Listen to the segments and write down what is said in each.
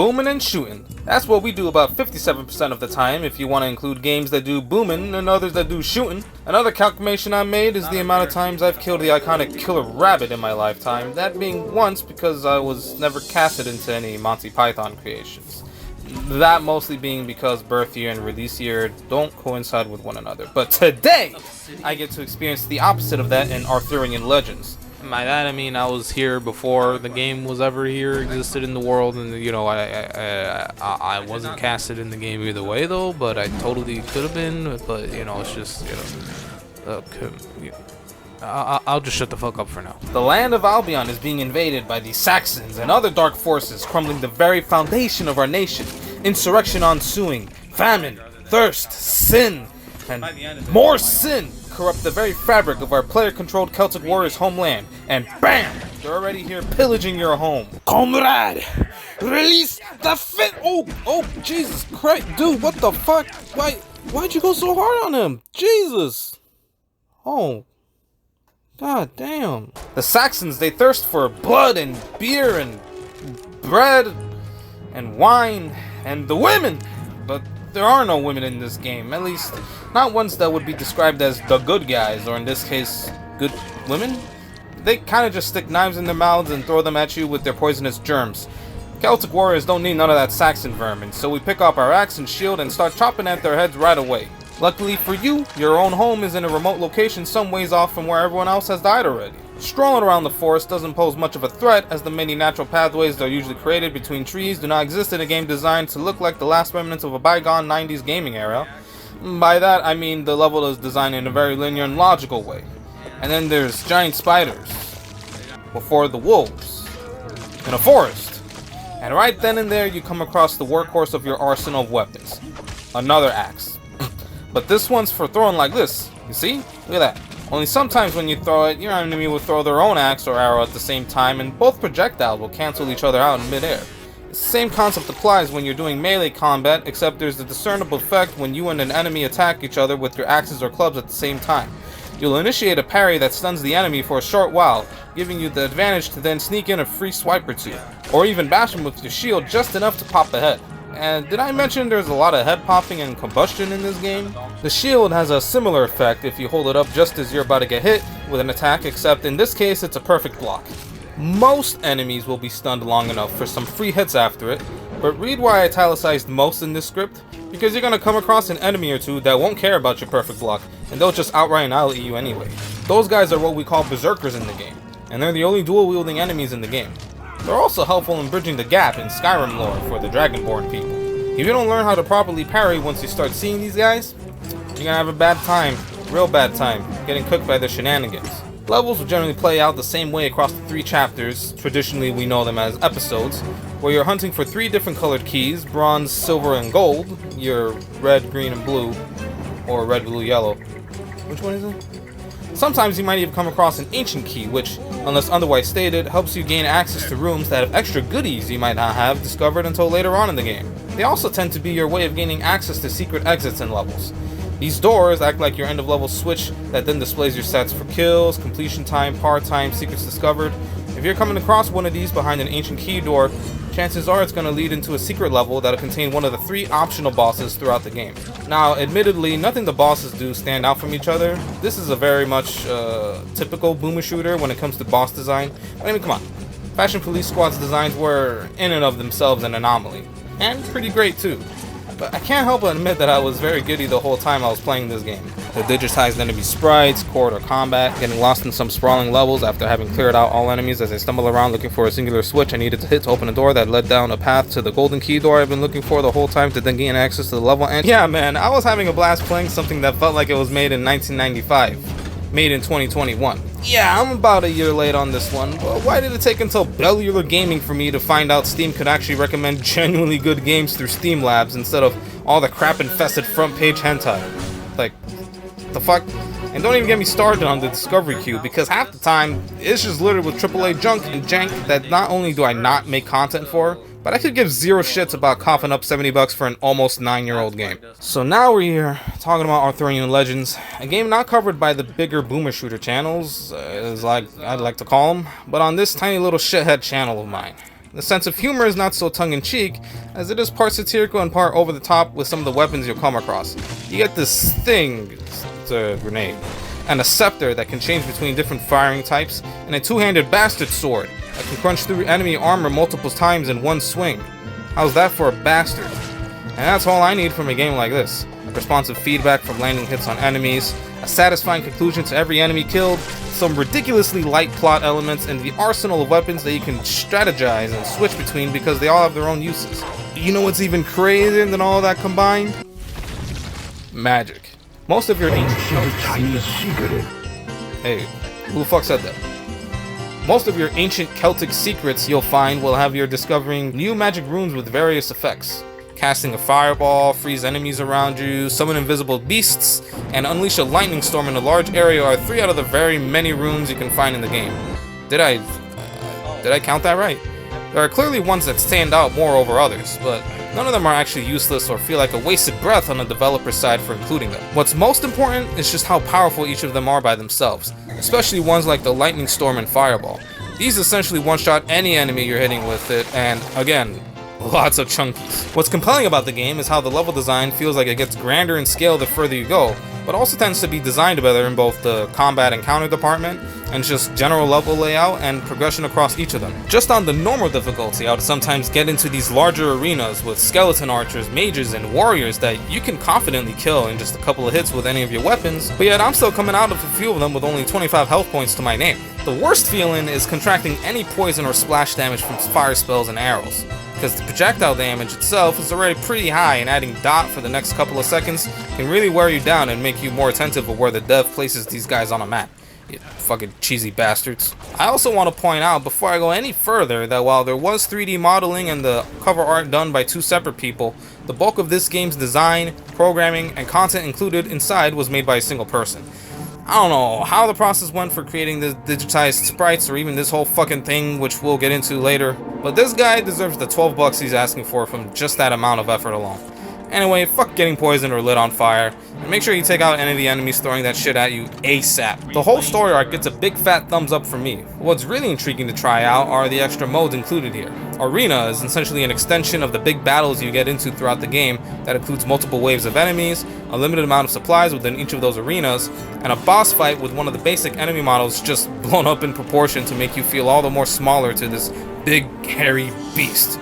booming and shooting. That's what we do about 57% of the time, if you want to include games that do booming and others that do shooting. Another calculation I made is the amount of times I've killed the iconic killer rabbit in my lifetime, that being once because I was never casted into any Monty Python creations. That mostly being because birth year and release year don't coincide with one another. But today, I get to experience the opposite of that in Arthurian Legends. By that I mean I was here before the game was ever here, existed in the world, and you know I wasn't casted in the game either way though, but I totally could have been. But you know, it's just, you know, I'll just shut the fuck up for now. The land of Albion is being invaded by the Saxons and other dark forces, crumbling the very foundation of our nation. Insurrection ensuing, famine, thirst, sin, and more sin corrupt the very fabric of our player-controlled Celtic warriors' homeland, and BAM! They're already here pillaging your home. Comrade, release the fit. Oh, Jesus Christ, dude, what the fuck? Why'd you go so hard on him? Jesus. Oh, god damn. The Saxons, they thirst for blood and beer and bread and wine and the women, but there are no women in this game, at least not ones that would be described as the good guys, or in this case, good women. They kind of just stick knives in their mouths and throw them at you with their poisonous germs. Celtic warriors don't need none of that Saxon vermin, so we pick up our axe and shield and start chopping at their heads right away. Luckily for you, your own home is in a remote location some ways off from where everyone else has died already. Strolling around the forest doesn't pose much of a threat, as the many natural pathways that are usually created between trees do not exist in a game designed to look like the last remnants of a bygone 90s gaming era. By that I mean the level is designed in a very linear and logical way. And then there's giant spiders before the wolves in a forest. And right then and there you come across the workhorse of your arsenal of weapons. Another axe. But this one's for throwing like this. You see? Look at that. Only sometimes when you throw it, your enemy will throw their own axe or arrow at the same time, and both projectiles will cancel each other out in midair. The same concept applies when you're doing melee combat, except there's a discernible effect when you and an enemy attack each other with your axes or clubs at the same time. You'll initiate a parry that stuns the enemy for a short while, giving you the advantage to then sneak in a free swipe or two, or even bash him with your shield just enough to pop the head. And did I mention there's a lot of head popping and combustion in this game? The shield has a similar effect if you hold it up just as you're about to get hit with an attack, except in this case it's a perfect block. Most enemies will be stunned long enough for some free hits after it, but read why I italicized most in this script, because you're going to come across an enemy or two that won't care about your perfect block, and they'll just outright annihilate you anyway. Those guys are what we call berserkers in the game, and they're the only dual-wielding enemies in the game. They're also helpful in bridging the gap in Skyrim lore for the Dragonborn people. If you don't learn how to properly parry once you start seeing these guys, you're gonna have a bad time, real bad time, getting cooked by their shenanigans. Levels will generally play out the same way across the 3 chapters, traditionally we know them as episodes, where you're hunting for 3 different colored keys, bronze, silver, and gold, your red, green, and blue, or red, blue, yellow. Which one is it? Sometimes you might even come across an ancient key, which, unless otherwise stated, helps you gain access to rooms that have extra goodies you might not have discovered until later on in the game. They also tend to be your way of gaining access to secret exits in levels. These doors act like your end of level switch that then displays your stats for kills, completion time, power time, secrets discovered. If you're coming across one of these behind an ancient key door, chances are it's going to lead into a secret level that'll contain one of the 3 optional bosses throughout the game. Now, admittedly, nothing the bosses do stand out from each other. This is a very much typical boomer shooter when it comes to boss design. But I mean, come on. Fashion Police Squad's designs were, in and of themselves, an anomaly. And pretty great, too. But I can't help but admit that I was very giddy the whole time I was playing this game. The digitized enemy sprites, corridor combat, getting lost in some sprawling levels after having cleared out all enemies as I stumbled around looking for a singular switch I needed to hit to open a door that led down a path to the golden key door I've been looking for the whole time to then gain access to the level. And yeah, man, I was having a blast playing something that felt like it was made in 1995, made in 2021. Yeah, I'm about a year late on this one, but why did it take until Bellular Gaming for me to find out Steam could actually recommend genuinely good games through Steam Labs instead of all the crap-infested front-page hentai? Like, the fuck? And don't even get me started on the discovery queue, because half the time, it's just littered with AAA junk and jank that not only do I not make content for, but I could give 0 shits about coughing up $70 for an almost 9-year-old game. So now we're here, talking about Arthurian Legends, a game not covered by the bigger boomer shooter channels, as I'd like to call them, but on this tiny little shithead channel of mine. The sense of humor is not so tongue-in-cheek, as it is part satirical and part over-the-top with some of the weapons you'll come across. You get this thing, it's a grenade, and a scepter that can change between different firing types, and a two-handed bastard sword that can crunch through enemy armor multiple times in one swing. How's that for a bastard? And that's all I need from a game like this. Responsive feedback from landing hits on enemies, a satisfying conclusion to every enemy killed, some ridiculously light plot elements, and the arsenal of weapons that you can strategize and switch between because they all have their own uses. You know what's even crazier than all that combined? Magic. Most of your ancient Celtic Hey, who the fuck said that? Most of your ancient Celtic secrets you'll find will have you discovering new magic runes with various effects. Casting a fireball, freeze enemies around you, summon invisible beasts, and unleash a lightning storm in a large area are 3 out of the very many runes you can find in the game. Did I count that right? There are clearly ones that stand out more over others, but none of them are actually useless or feel like a wasted breath on the developer's side for including them. What's most important is just how powerful each of them are by themselves, especially ones like the lightning storm and fireball. These essentially one-shot any enemy you're hitting with it, and again, lots of chunkies. What's compelling about the game is how the level design feels like it gets grander in scale the further you go, but also tends to be designed better in both the combat and counter department, and just general level layout and progression across each of them. Just on the normal difficulty, I would sometimes get into these larger arenas with skeleton archers, mages, and warriors that you can confidently kill in just a couple of hits with any of your weapons, but yet I'm still coming out of a few of them with only 25 health points to my name. The worst feeling is contracting any poison or splash damage from fire spells and arrows, because the projectile damage itself is already pretty high, and adding dot for the next couple of seconds can really wear you down and make you more attentive of where the dev places these guys on a map. You fucking cheesy bastards. I also want to point out before I go any further that while there was 3D modeling and the cover art done by 2 separate people, the bulk of this game's design, programming, and content included inside was made by a single person. I don't know how the process went for creating the digitized sprites or even this whole fucking thing, which we'll get into later, but this guy deserves the 12 bucks he's asking for from just that amount of effort alone. Anyway, fuck getting poisoned or lit on fire, and make sure you take out any of the enemies throwing that shit at you ASAP. The whole story arc gets a big fat thumbs up from me. What's really intriguing to try out are the extra modes included here. Arena is essentially an extension of the big battles you get into throughout the game that includes multiple waves of enemies, a limited amount of supplies within each of those arenas, and a boss fight with one of the basic enemy models just blown up in proportion to make you feel all the more smaller to this big, hairy beast.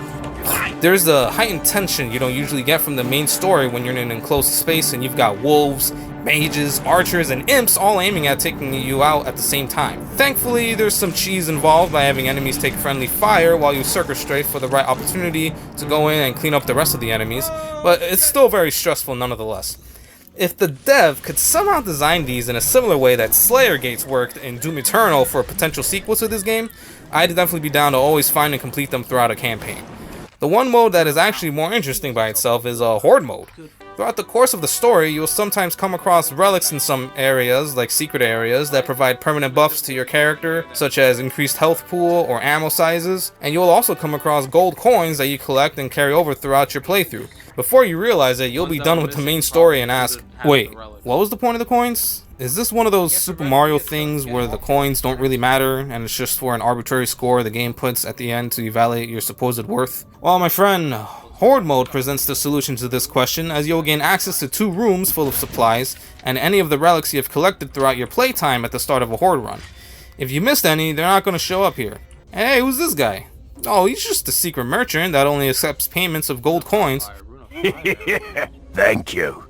There's the heightened tension you don't usually get from the main story when you're in an enclosed space and you've got wolves, mages, archers, and imps all aiming at taking you out at the same time. Thankfully, there's some cheese involved by having enemies take friendly fire while you circle straight for the right opportunity to go in and clean up the rest of the enemies, but it's still very stressful nonetheless. If the dev could somehow design these in a similar way that Slayer Gates worked in Doom Eternal for a potential sequel to this game, I'd definitely be down to always find and complete them throughout a campaign. The one mode that is actually more interesting by itself is Horde Mode. Throughout the course of the story, you'll sometimes come across relics in some areas, like secret areas, that provide permanent buffs to your character, such as increased health pool or ammo sizes, and you'll also come across gold coins that you collect and carry over throughout your playthrough. Before you realize it, you'll be done with the main story and ask, wait, what was the point of the coins? Is this one of those Super Mario things where the coins don't really matter and it's just for an arbitrary score the game puts at the end to evaluate your supposed worth? Well, my friend, Horde Mode presents the solution to this question, as you'll gain access to 2 rooms full of supplies and any of the relics you have collected throughout your playtime at the start of a Horde run. If you missed any, they're not going to show up here. Hey, who's this guy? Oh, he's just a secret merchant that only accepts payments of gold coins. Thank you.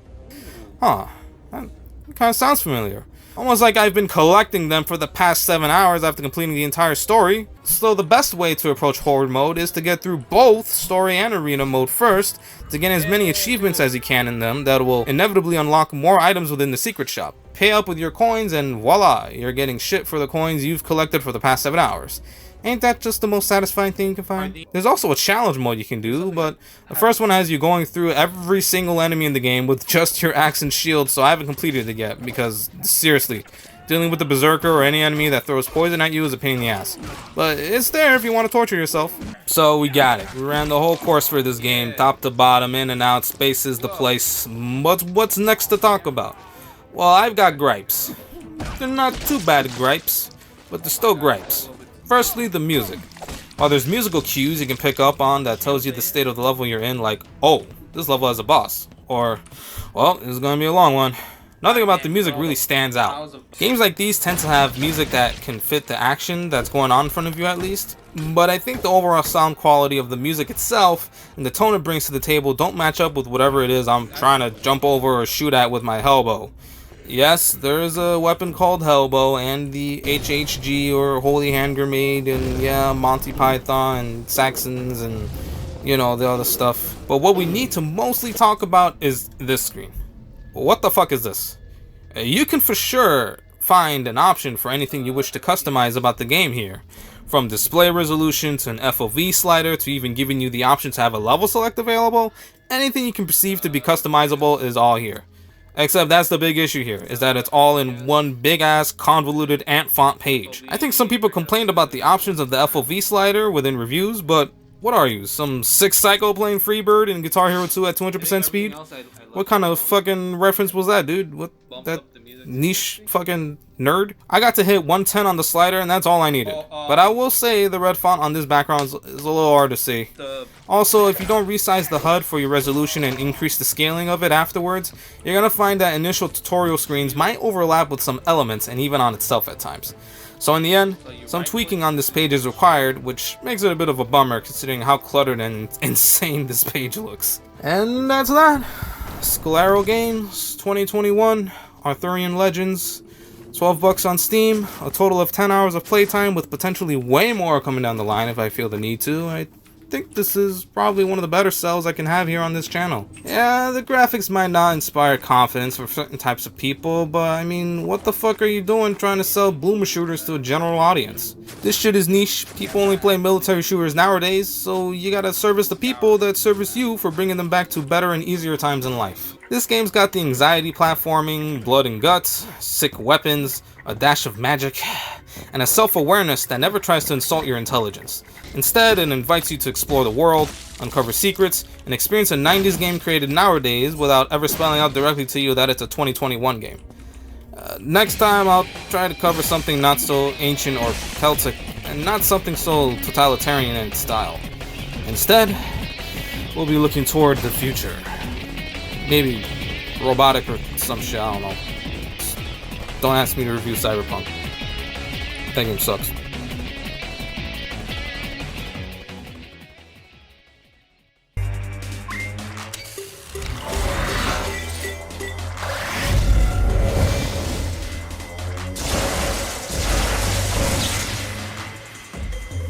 Huh. That kind of sounds familiar. Almost like I've been collecting them for the past 7 hours after completing the entire story. So the best way to approach Horde Mode is to get through both story and arena mode first, to get as many achievements as you can in them that will inevitably unlock more items within the secret shop. Pay up with your coins and voila, you're getting shit for the coins you've collected for the past 7 hours. Ain't that just the most satisfying thing you can find? There's also a challenge mode you can do, but the first one has you going through every single enemy in the game with just your axe and shield, so I haven't completed it yet, because, seriously, dealing with the berserker or any enemy that throws poison at you is a pain in the ass. But it's there if you want to torture yourself. So we got it. We ran the whole course for this game, top to bottom, in and out, space is the place. What's next to talk about? Well, I've got gripes. They're not too bad gripes, but they're still gripes. Firstly, the music. While there's musical cues you can pick up on that tells you the state of the level you're in, like, oh, this level has a boss, or, well, this is gonna be a long one. Nothing about the music really stands out. Games like these tend to have music that can fit the action that's going on in front of you at least, but I think the overall sound quality of the music itself and the tone it brings to the table don't match up with whatever it is I'm trying to jump over or shoot at with my Hellbow. Yes, there's a weapon called Hellbow and the HHG or Holy Hand Grenade and yeah, Monty Python and Saxons and you know, the other stuff. But what we need to mostly talk about is this screen. What the fuck is this? You can for sure find an option for anything you wish to customize about the game here. From display resolution to an FOV slider to even giving you the option to have a level select available, anything you can perceive to be customizable is all here. Except that's the big issue here, is that it's all in one big ass convoluted ant font page. I think some people complained about the options of the FOV slider within reviews, but what are you, some sick psycho playing Freebird in Guitar Hero 2 at 200% speed? What kind of fucking reference was that, dude? What, that niche fucking nerd? I got to hit 110 on the slider and that's all I needed. But I will say the red font on this background is a little hard to see. Also, if you don't resize the HUD for your resolution and increase the scaling of it afterwards, you're gonna find that initial tutorial screens might overlap with some elements and even on itself at times. So in the end, some tweaking on this page is required, which makes it a bit of a bummer considering how cluttered and insane this page looks. And that's that. Scalero Games 2021 Arthurian Legends, $12 on Steam, a total of 10 hours of playtime with potentially way more coming down the line if I feel the need to. I think this is probably one of the better sells I can have here on this channel. Yeah, the graphics might not inspire confidence for certain types of people, but I mean, what the fuck are you doing trying to sell boomer shooters to a general audience? This shit is niche, people only play military shooters nowadays, so you gotta service the people that service you for bringing them back to better and easier times in life. This game's got the anxiety platforming, blood and guts, sick weapons, a dash of magic, and a self-awareness that never tries to insult your intelligence. Instead, it invites you to explore the world, uncover secrets, and experience a 90s game created nowadays without ever spelling out directly to you that it's a 2021 game. Next time, I'll try to cover something not so ancient or Celtic, and not something so totalitarian in its style. Instead, we'll be looking toward the future. Maybe robotic or some shit, I don't know. Just don't ask me to review Cyberpunk. That game sucks.